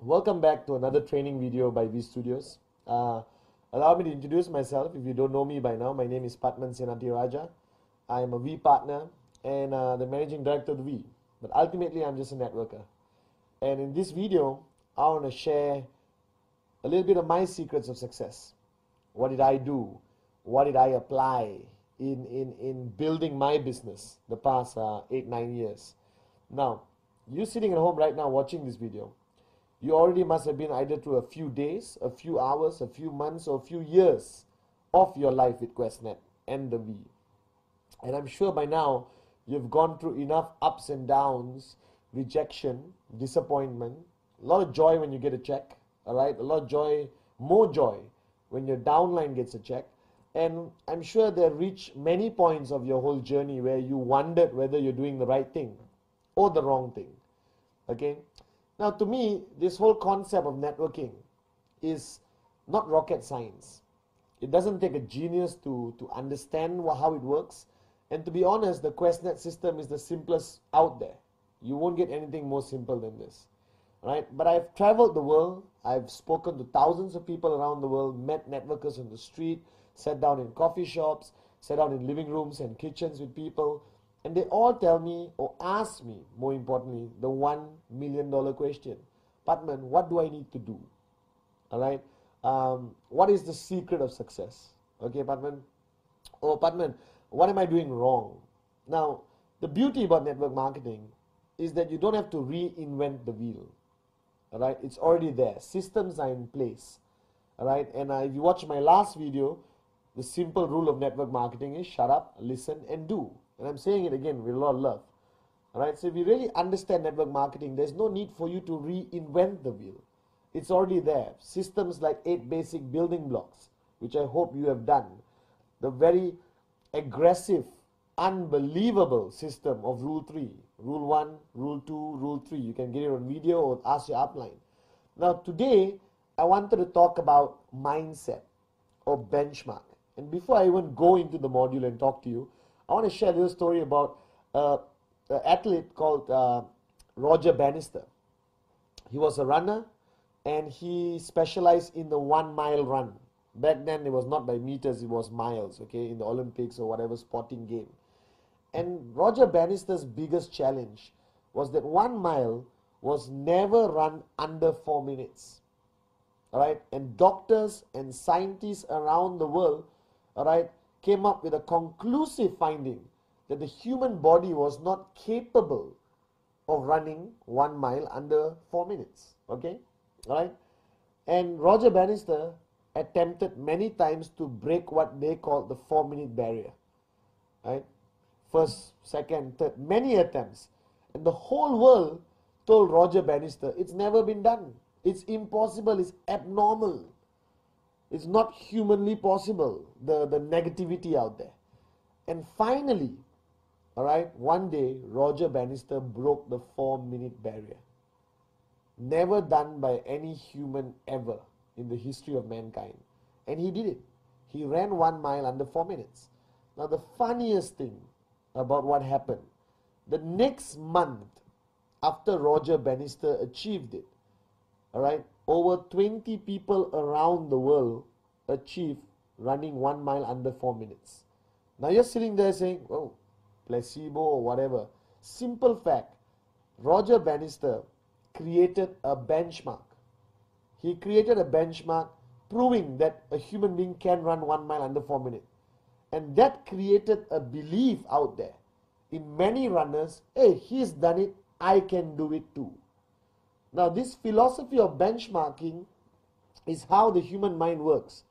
Welcome back to another training video by V Studios. Allow me to introduce myself. If you don't know me by now, my name is Patman Senati Raja. I am a V partner and the managing director of the V. But ultimately, I'm just a networker. And in this video, I want to share a little bit of my secrets of success. What did I do? What did I apply in building my business the past 8-9 years? Now, you sitting at home right now watching this video, you already must have been either through a few days, a few hours, a few months, or a few years of your life with QNET and the V. And I'm sure by now you've gone through enough ups and downs, rejection, disappointment, a lot of joy when you get a check, all right? A lot of joy, more joy when your downline gets a check. And I'm sure there reached many points of your whole journey where you wondered whether you're doing the right thing or the wrong thing, okay? Now, to me, this whole concept of networking is not rocket science. It doesn't take a genius to understand how it works. And to be honest, the QNET system is the simplest out there. You won't get anything more simple than this, right? But I've traveled the world. I've spoken to thousands of people around the world, met networkers on the street, sat down in coffee shops, sat down in living rooms and kitchens with people. And they all tell me, or ask me, more importantly, the $1 million question. Patman, what do I need to do? All right? What is the secret of success? Okay, Patman? Oh, Patman, what am I doing wrong? Now, the beauty about network marketing is that you don't have to reinvent the wheel. All right? It's already there. Systems are in place. All right? And if you watch my last video, the simple rule of network marketing is shut up, listen, and do. And I'm saying it again with a lot of love. Alright, so if you really understand network marketing, there's no need for you to reinvent the wheel. It's already there. Systems like 8 basic building blocks, which I hope you have done. The very aggressive, unbelievable system of Rule 3. Rule 1, Rule 2, Rule 3. You can get it on video or ask your upline. Now today, I wanted to talk about mindset or benchmark. And before I even go into the module and talk to you, I want to share a little story about an athlete called Roger Bannister. He was a runner and he specialized in the 1 mile run. Back then it was not by meters, it was miles, okay, in the Olympics or whatever sporting game. And Roger Bannister's biggest challenge was that 1 mile was never run under 4 minutes. Alright, and doctors and scientists around the world, alright, came up with a conclusive finding that the human body was not capable of running 1 mile under 4 minutes. Okay, all right. And Roger Bannister attempted many times to break what they call the 4-minute barrier. Right, first, second, third, many attempts, and the whole world told Roger Bannister it's never been done. It's impossible. It's abnormal. It's not humanly possible, the negativity out there. And finally, all right, one day, Roger Bannister broke the 4-minute barrier. Never done by any human ever in the history of mankind. And he did it. He ran 1 mile under 4 minutes. Now, the funniest thing about what happened, the next month after Roger Bannister achieved it, all right, over 20 people around the world achieved running 1 mile under 4 minutes. Now you're sitting there saying, oh, placebo or whatever. Simple fact, Roger Bannister created a benchmark. He created a benchmark proving that a human being can run 1 mile under 4 minutes. And that created a belief out there in many runners, hey, he's done it, I can do it too. Now, this philosophy of benchmarking is how the human mind works.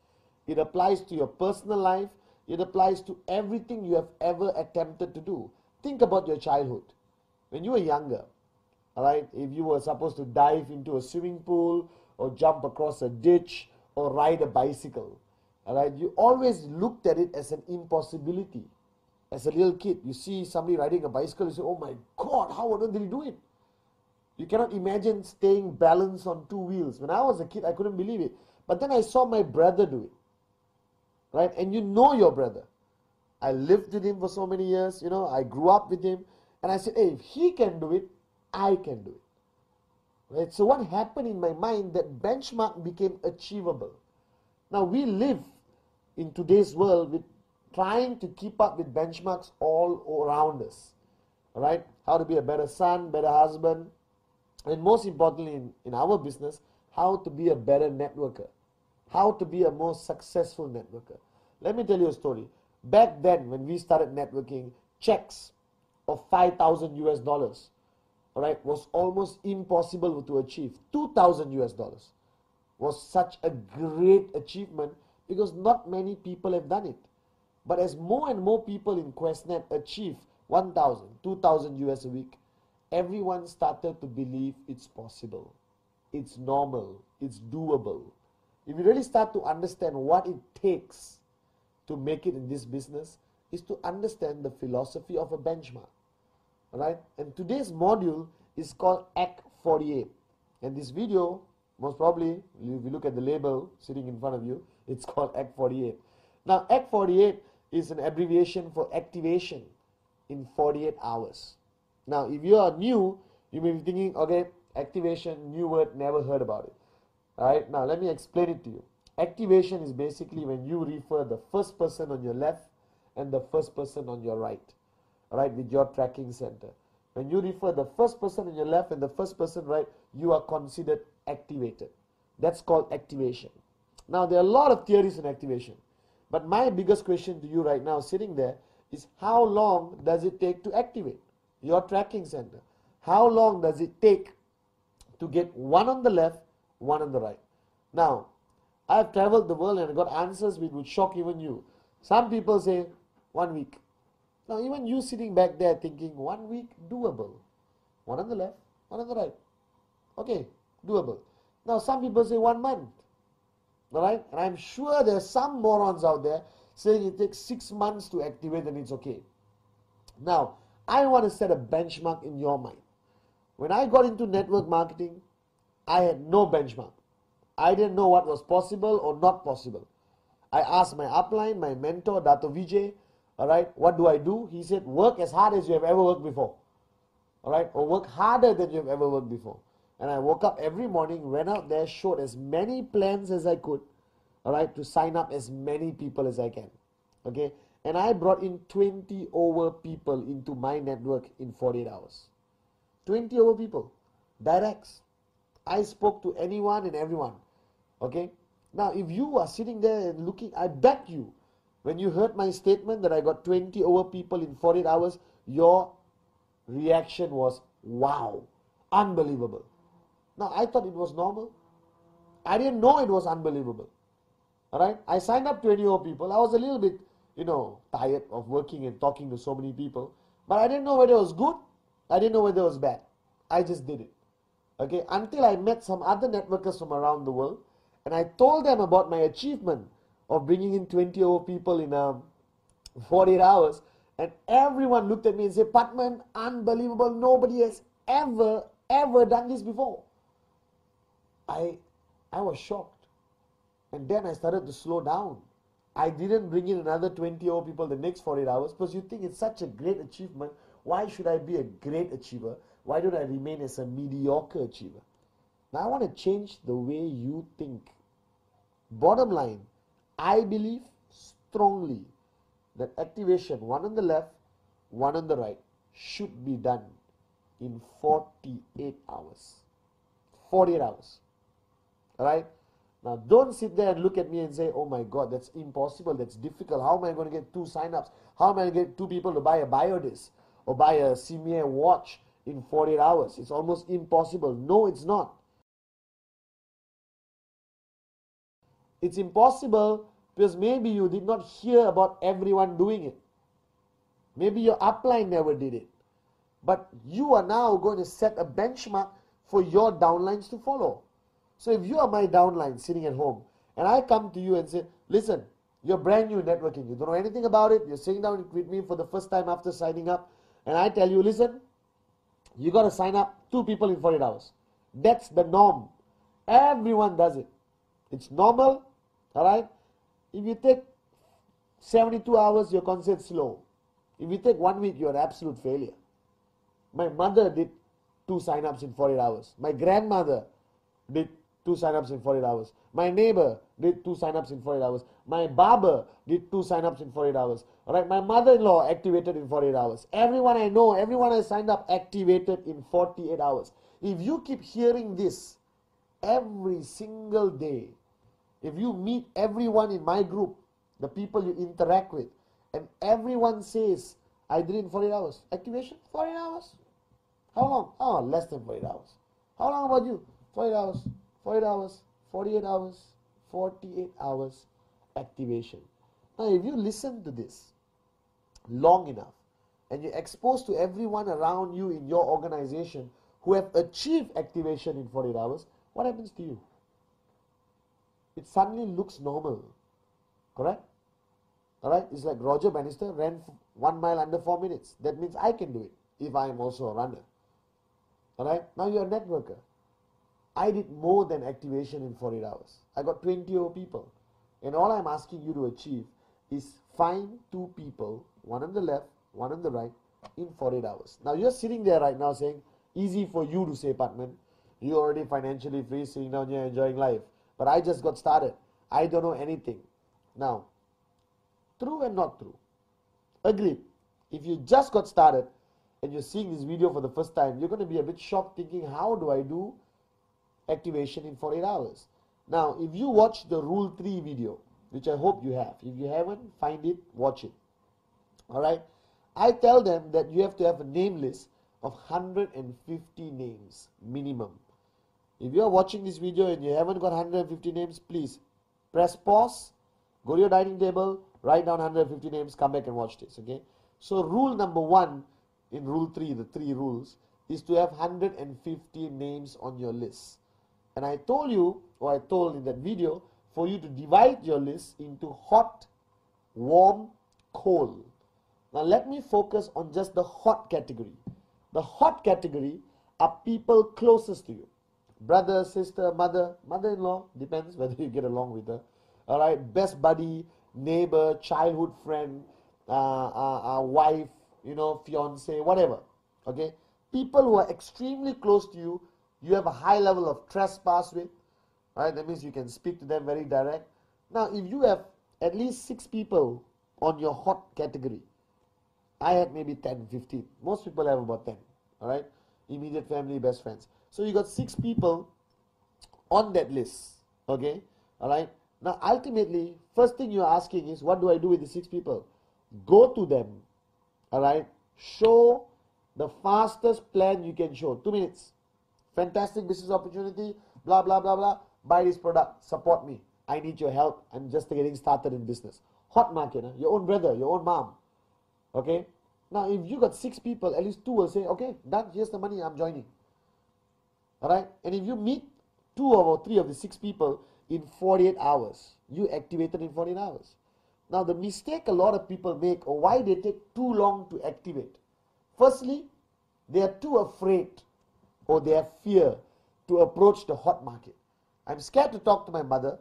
It applies to your personal life. It applies to everything you have ever attempted to do. Think about your childhood. When you were younger, all right, if you were supposed to dive into a swimming pool or jump across a ditch or ride a bicycle, all right, you always looked at it as an impossibility. As a little kid, you see somebody riding a bicycle, you say, oh my God, how on earth did he do it? You cannot imagine staying balanced on 2 wheels. When I was a kid, I couldn't believe it. But then I saw my brother do it. Right? And you know your brother. I lived with him for so many years. You know, I grew up with him. And I said, hey, if he can do it, I can do it. Right? So what happened in my mind, that benchmark became achievable. Now we live in today's world with trying to keep up with benchmarks all around us. Right? How to be a better son, better husband, and most importantly in our business, how to be a better networker, how to be a more successful networker. Let me tell you a story. Back then, when we started networking, checks of 5,000 US dollars, all right, was almost impossible to achieve. 2,000 US dollars was such a great achievement because not many people have done it. But as more and more people in QuestNet achieve 1,000, 2,000 US a week, everyone started to believe it's possible, it's normal, it's doable. If you really start to understand what it takes to make it in this business, is to understand the philosophy of a benchmark. Alright? And today's module is called ACT48. And this video, most probably, if you look at the label sitting in front of you, it's called ACT48. Now, ACT48 is an abbreviation for activation in 48 hours. Now, if you are new, you may be thinking, okay, activation, new word, never heard about it. Alright, now let me explain it to you. Activation is basically when you refer the first person on your left and the first person on your right. Alright, with your tracking center. When you refer the first person on your left and the first person right, you are considered activated. That's called activation. Now, there are a lot of theories in activation. But my biggest question to you right now, sitting there, is how long does it take to activate your tracking center? How long does it take to get one on the left, one on the right? Now, I've traveled the world and I got answers which would shock even you. Some people say 1 week. Now, even you sitting back there thinking 1 week, doable. One on the left, one on the right. Okay, doable. Now, some people say 1 month. Alright? And I'm sure there are some morons out there saying it takes 6 months to activate and it's okay. Now, I want to set a benchmark in your mind. When I got into network marketing, I had no benchmark. I didn't know what was possible or not possible. I asked my upline, my mentor, Dato Vijay, alright, what do I do? He said, work as hard as you have ever worked before. Alright, or work harder than you have ever worked before. And I woke up every morning, went out there, showed as many plans as I could, alright, to sign up as many people as I can. Okay, and I brought in 20 over people into my network in 48 hours. 20 over people, directs. I spoke to anyone and everyone. Okay, now if you are sitting there and looking, I bet you, when you heard my statement that I got 20 over people in 48 hours, your reaction was, wow, unbelievable. Now, I thought it was normal. I didn't know it was unbelievable. Alright, I signed up 20 over people. I was a little bit, tired of working and talking to so many people. But I didn't know whether it was good. I didn't know whether it was bad. I just did it. Okay, until I met some other networkers from around the world. And I told them about my achievement of bringing in 20 over people in 48 hours. And everyone looked at me and said, Patman, unbelievable. Nobody has ever done this before. I was shocked. And then I started to slow down. I didn't bring in another 20 over people the next 48 hours because you think it's such a great achievement. Why should I be a great achiever? Why don't I remain as a mediocre achiever? Now I want to change the way you think. Bottom line, I believe strongly that activation, one on the left, one on the right, should be done in 48 hours. 48 hours. Alright? Now don't sit there and look at me and say, oh my God, that's impossible, that's difficult. How am I going to get 2 sign-ups? How am I going to get 2 people to buy a biodisc or buy a CMA watch in 48 hours? It's almost impossible. No, it's not. It's impossible because maybe you did not hear about everyone doing it. Maybe your upline never did it. But you are now going to set a benchmark for your downlines to follow. So if you are my downline sitting at home and I come to you and say, listen, you're brand new in networking. You don't know anything about it. You're sitting down with me for the first time after signing up. And I tell you, listen, you got to sign up 2 people in 48 hours. That's the norm. Everyone does it. It's normal. Alright? If you take 72 hours, you're considered slow. If you take 1 week, you're an absolute failure. My mother did 2 sign-ups in 48 hours. My grandmother did 2 sign-ups in 48 hours. My neighbor did 2 sign-ups in 48 hours. My barber did 2 sign-ups in 48 hours. All right, my mother-in-law activated in 48 hours. Everyone I know, everyone I signed up activated in 48 hours. If you keep hearing this every single day, if you meet everyone in my group, the people you interact with, and everyone says, I did it in 48 hours. Activation, 48 hours. How long? Oh, less than 48 hours. How long about you? 48 hours, 48 hours, 48 hours, 48 hours activation. Now, if you listen to this long enough, and you're exposed to everyone around you in your organization who have achieved activation in 48 hours, what happens to you? It suddenly looks normal, correct? All right, it's like Roger Bannister ran 1 mile under 4 minutes. That means I can do it if I am also a runner. All right, now you're a networker. I did more than activation in 48 hours. I got 20 over people. And all I'm asking you to achieve is find 2 people, one on the left, one on the right, in 48 hours. Now you're sitting there right now saying, easy for you to say, Patman. You're already financially free, sitting down here enjoying life. But I just got started. I don't know anything. Now, true and not true. Agreed. If you just got started and you're seeing this video for the first time, you're going to be a bit shocked thinking, how do I do activation in 48 hours? Now, if you watch the Rule 3 video, which I hope you have, if you haven't, find it, watch it. Alright? I tell them that you have to have a name list of 150 names minimum. If you are watching this video and you haven't got 150 names, please press pause, go to your dining table, write down 150 names, come back and watch this, okay? So rule number 1 in Rule 3, the 3 rules, is to have 150 names on your list. And I told you, or I told in that video, for you to divide your list into hot, warm, cold. Now let me focus on just the hot category. The hot category are people closest to you. Brother, sister, mother, mother-in-law, depends whether you get along with her. All right, best buddy, neighbor, childhood friend, wife, fiance, whatever. Okay, people who are extremely close to you, you have a high level of trespass with. All right, that means you can speak to them very direct. Now, if you have at least 6 people on your hot category, I had maybe 10, 15. Most people have about 10. All right, immediate family, best friends. So you got 6 people on that list, okay? All right. Now, ultimately, first thing you're asking is, what do I do with the 6 people? Go to them, all right? Show the fastest plan you can show. 2 minutes. Fantastic business opportunity, blah, blah, blah, blah. Buy this product. Support me. I need your help. I'm just getting started in business. Hot market, huh? Your own brother, your own mom, okay? Now, if you got 6 people, at least 2 will say, okay, done. Here's the money. I'm joining. All right, and if you meet 2 or 3 of the 6 people in 48 hours, you activated in 48 hours. Now, the mistake a lot of people make, or why they take too long to activate. Firstly, they are too afraid, or they have fear to approach the hot market. I'm scared to talk to my mother.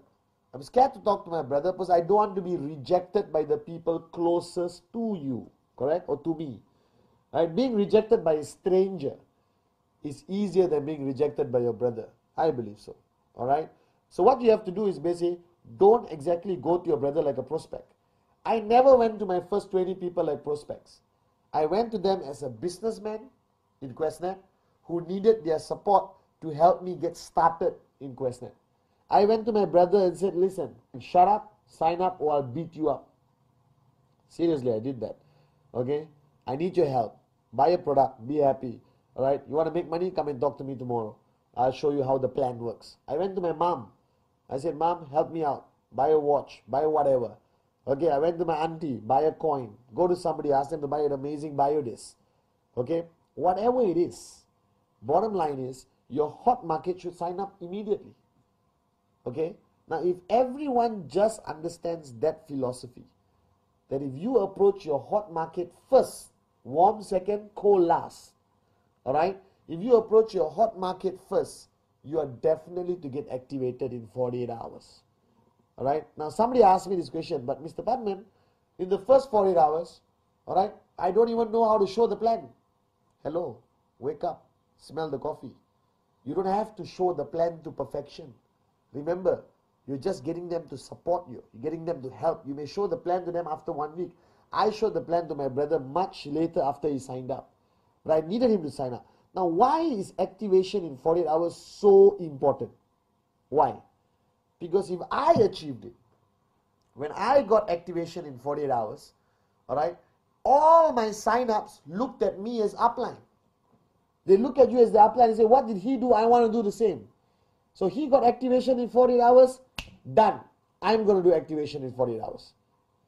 I'm scared to talk to my brother because I don't want to be rejected by the people closest to you, correct, or to me. Right? Being rejected by a stranger is easier than being rejected by your brother. I believe so. All right. So what you have to do is basically don't exactly go to your brother like a prospect. I never went to my first 20 people like prospects. I went to them as a businessman in QNET who needed their support to help me get started in QNET. I went to my brother and said, listen, shut up, sign up, or I'll beat you up. Seriously, I did that. Okay. I need your help. Buy a product. Be happy. All right, you want to make money? Come and talk to me tomorrow. I'll show you how the plan works. I went to my mom. I said, Mom, help me out. Buy a watch. Buy whatever. Okay, I went to my auntie. Buy a coin. Go to somebody. Ask them to buy an amazing biodisc. Okay, whatever it is. Bottom line is, your hot market should sign up immediately. Okay, now if everyone just understands that philosophy, that if you approach your hot market first, warm second, cold last. All right, if you approach your hot market first, you are definitely to get activated in 48 hours. All right, now somebody asked me this question, but Mr. Padman, in the first 48 hours, all right, I don't even know how to show the plan. Hello, wake up, smell the coffee. You don't have to show the plan to perfection. Remember, you're just getting them to support you. You're getting them to help. You may show the plan to them after 1 week. I showed the plan to my brother much later after he signed up. But I needed him to sign up. Now, why is activation in 48 hours so important? Why? Because if I achieved it, when I got activation in 48 hours, alright, all my sign-ups looked at me as upline. They look at you as the upline and say, what did he do? I want to do the same. So he got activation in 48 hours, done. I'm going to do activation in 48 hours.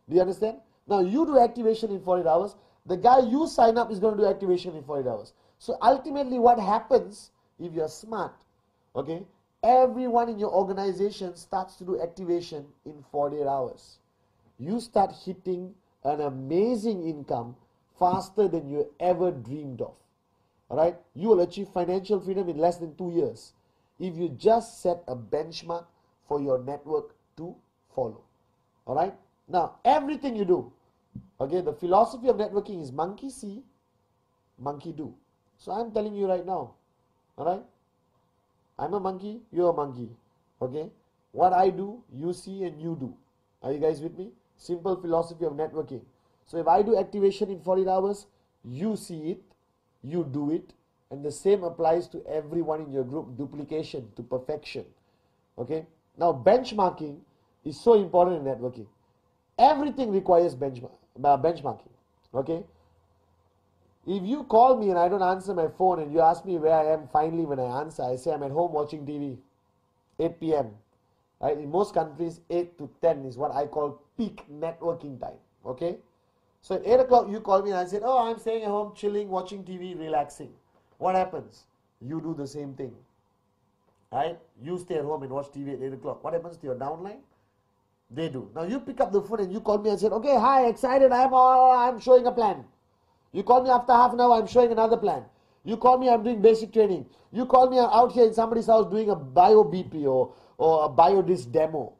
Do you understand? Now you do activation in 48 hours. The guy you sign up is going to do activation in 48 hours. So ultimately what happens, if you're smart, okay, everyone in your organization starts to do activation in 48 hours. You start hitting an amazing income faster than you ever dreamed of. Alright? You will achieve financial freedom in less than 2 years if you just set a benchmark for your network to follow. Alright? Now, everything you do, okay, the philosophy of networking is monkey see, monkey do. So I'm telling you right now, alright? I'm a monkey, you're a monkey. Okay? What I do, you see and you do. Are you guys with me? Simple philosophy of networking. So if I do activation in 48 hours, you see it, you do it, and the same applies to everyone in your group. Duplication to perfection. Okay? Now benchmarking is so important in networking. Everything requires benchmarking. Okay? If you call me and I don't answer my phone and you ask me where I am finally when I answer, I say I'm at home watching TV, 8 p.m. Right? In most countries, 8 to 10 is what I call peak networking time. Okay? So at 8 o'clock you call me and I said, oh, I'm staying at home, chilling, watching TV, relaxing. What happens? You do the same thing. Right? You stay at home and watch TV at 8 o'clock. What happens to your downline? They do. Now you pick up the phone and you call me and said, okay, hi, excited, I'm showing a plan. You call me after half an hour, I'm showing another plan. You call me, I'm doing basic training. You call me, I'm out here in somebody's house doing a bio BP or a biodisc demo.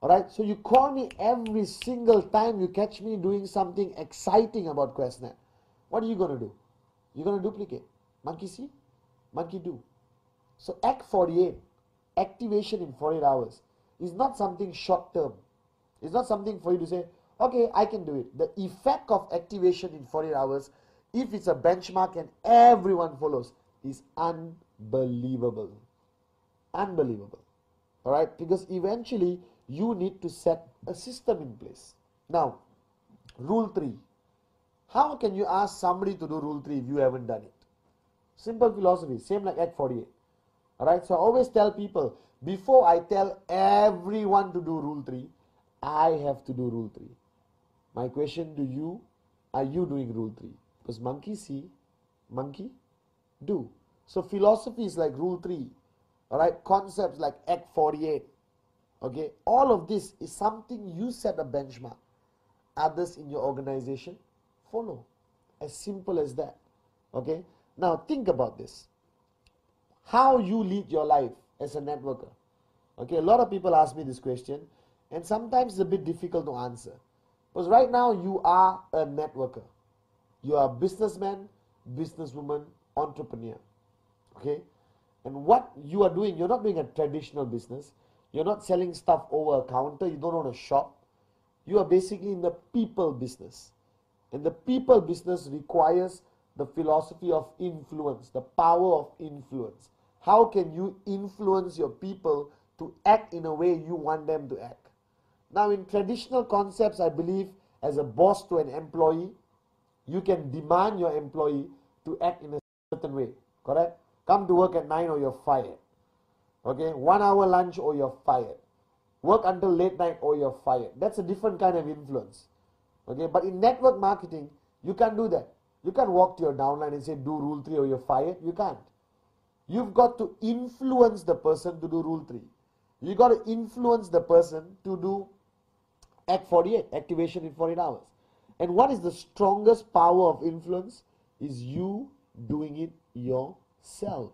Alright, so you call me every single time you catch me doing something exciting about QuestNet. What are you going to do? You're going to duplicate. Monkey see, monkey do. So ACT48, activation in 48 hours, is not something short term. It's not something for you to say, okay, I can do it. The effect of activation in 48 hours, if it's a benchmark and everyone follows, is unbelievable. Unbelievable. Alright, because eventually you need to set a system in place. Now, rule 3. How can you ask somebody to do rule 3 if you haven't done it? Simple philosophy, same like ACT48. Alright, so I always tell people, before I tell everyone to do rule 3, I have to do rule 3. My question to you, are you doing rule 3? Because monkey see, monkey do. So philosophy is like rule 3. Alright, concepts like ACT48. Okay, all of this is something you set a benchmark. Others in your organization follow. As simple as that. Okay, now think about this. How you lead your life as a networker. Okay, a lot of people ask me this question, and sometimes it's a bit difficult to answer. Because right now you are a networker. You are a businessman, businesswoman, entrepreneur. Okay, and what you are doing, you're not doing a traditional business. You're not selling stuff over a counter. You don't own a shop. You are basically in the people business. And the people business requires the philosophy of influence, the power of influence. How can you influence your people to act in a way you want them to act? Now, in traditional concepts, I believe as a boss to an employee, you can demand your employee to act in a certain way. Correct? Come to work at 9 or you're fired. Okay, 1 hour lunch or you're fired. Work until late night or you're fired. That's a different kind of influence. Okay, but in network marketing, you can't do that. You can't walk to your downline and say, do rule 3 or you're fired. You can't. You've got to influence the person to do rule 3. You've got to influence the person to do ACT48, activation in 48 hours. And what is the strongest power of influence? Is you doing it yourself.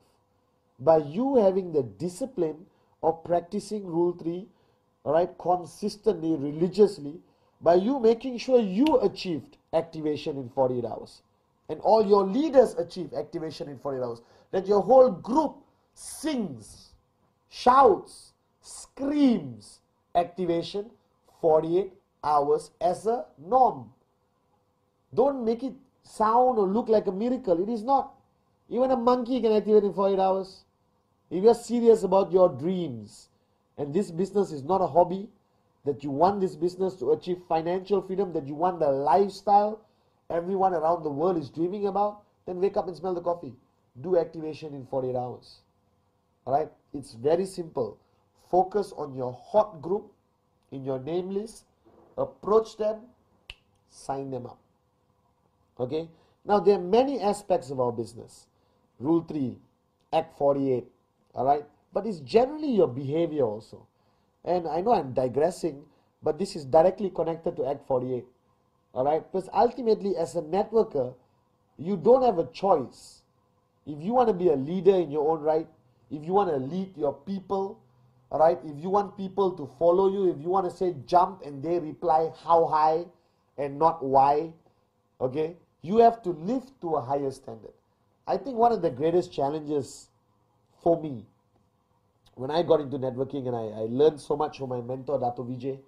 By you having the discipline of practicing rule 3, alright, consistently, religiously, by you making sure you achieved activation in 48 hours. And all your leaders achieve activation in 48 hours. that your whole group sings, shouts, screams, activation 48 hours as a norm. Don't make it sound or look like a miracle. It is not. Even a monkey can activate in 48 hours. If you are serious about your dreams, and this business is not a hobby, that you want this business to achieve financial freedom, that you want the lifestyle everyone around the world is dreaming about, then wake up and smell the coffee. Do activation in 48 hours. Alright? It's very simple. Focus on your hot group in your name list. Approach them. Sign them up. Okay? Now, there are many aspects of our business. Rule 3, Act 48. Alright? But it's generally your behavior also. And I know I'm digressing, but this is directly connected to Act 48. Alright? Because ultimately, as a networker, you don't have a choice. If you want to be a leader in your own right, if you want to lead your people, alright, if you want people to follow you, if you want to say jump and they reply how high and not why, okay, you have to live to a higher standard. I think one of the greatest challenges for me when I got into networking, and I learned so much from my mentor, Dato Vijay,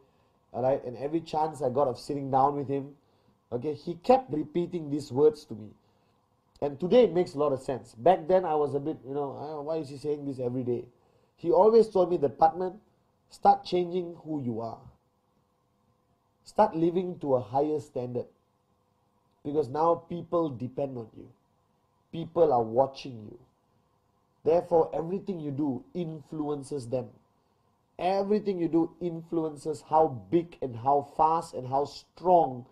alright, and every chance I got of sitting down with him, okay, he kept repeating these words to me. And today it makes a lot of sense. Back then I was a bit, why is he saying this every day? He always told me that, Patman, start changing who you are. Start living to a higher standard. Because now people depend on you. People are watching you. Therefore, everything you do influences them. Everything you do influences how big and how fast and how strong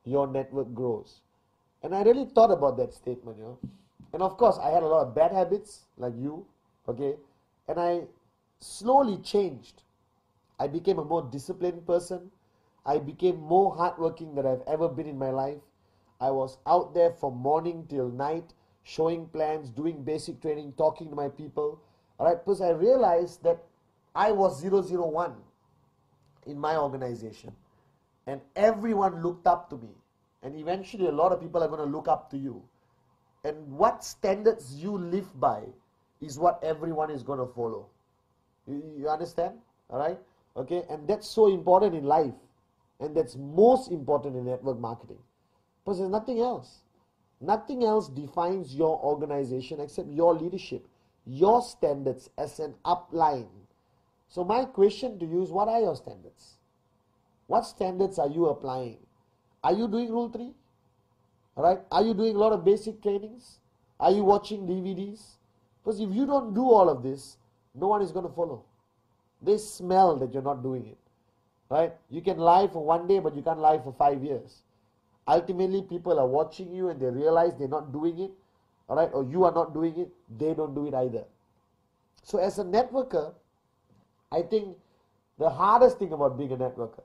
your network grows. And I really thought about that statement, And of course, I had a lot of bad habits, like you, okay? And I slowly changed. I became a more disciplined person. I became more hardworking than I've ever been in my life. I was out there from morning till night, showing plans, doing basic training, talking to my people. Alright, because I realized that I was 001 in my organization. And everyone looked up to me. And eventually a lot of people are going to look up to you. And what standards you live by is what everyone is going to follow. You understand? Alright? Okay? And that's so important in life. And that's most important in network marketing. Because there's nothing else. Nothing else defines your organization except your leadership, your standards as an upline. So my question to you is, what are your standards? What standards are you applying? Are you doing Rule 3? Alright? Are you doing a lot of basic trainings? Are you watching DVDs? Because if you don't do all of this, no one is going to follow. They smell that you're not doing it. Right? You can lie for one day, but you can't lie for 5 years. Ultimately, people are watching you and they realize they're not doing it, alright, or you are not doing it, they don't do it either. So as a networker, I think the hardest thing about being a networker,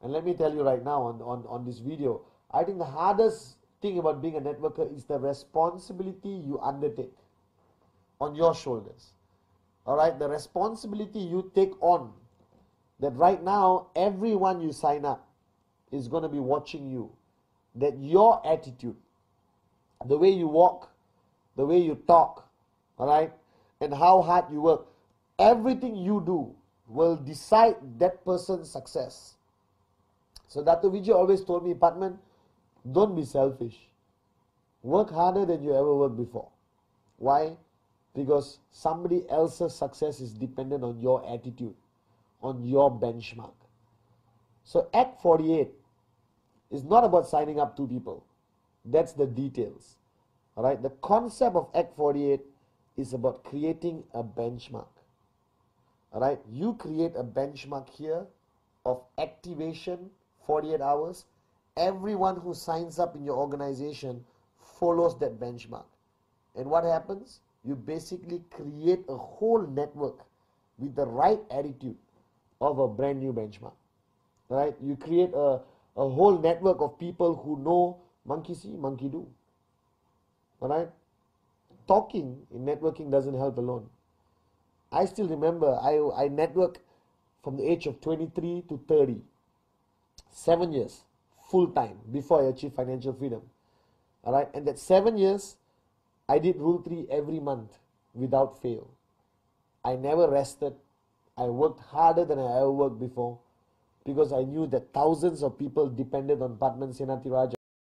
and let me tell you right now on this video, I think the hardest thing about being a networker is the responsibility you undertake on your shoulders. Alright, the responsibility you take on, that right now everyone you sign up is going to be watching you. That your attitude, the way you walk, the way you talk, alright, and how hard you work, everything you do will decide that person's success. So Dato Vijay always told me, Patman, don't be selfish. Work harder than you ever worked before. Why? Because somebody else's success is dependent on your attitude, on your benchmark. So Act 48 is not about signing up 2 people. That's the details. Alright, the concept of Act 48 is about creating a benchmark. Alright, you create a benchmark here of activation 48 hours. Everyone who signs up in your organization follows that benchmark. And what happens? You basically create a whole network with the right attitude of a brand new benchmark. Right? You create a whole network of people who know monkey see, monkey do. Alright? Talking in networking doesn't help alone. I still remember I networked from the age of 23 to 30. 7 years, full time, before I achieved financial freedom. Alright? And that 7 years, I did Rule 3 every month. without fail. I never rested. I worked harder than I ever worked before because I knew that thousands of people depended on Padman Senatiraja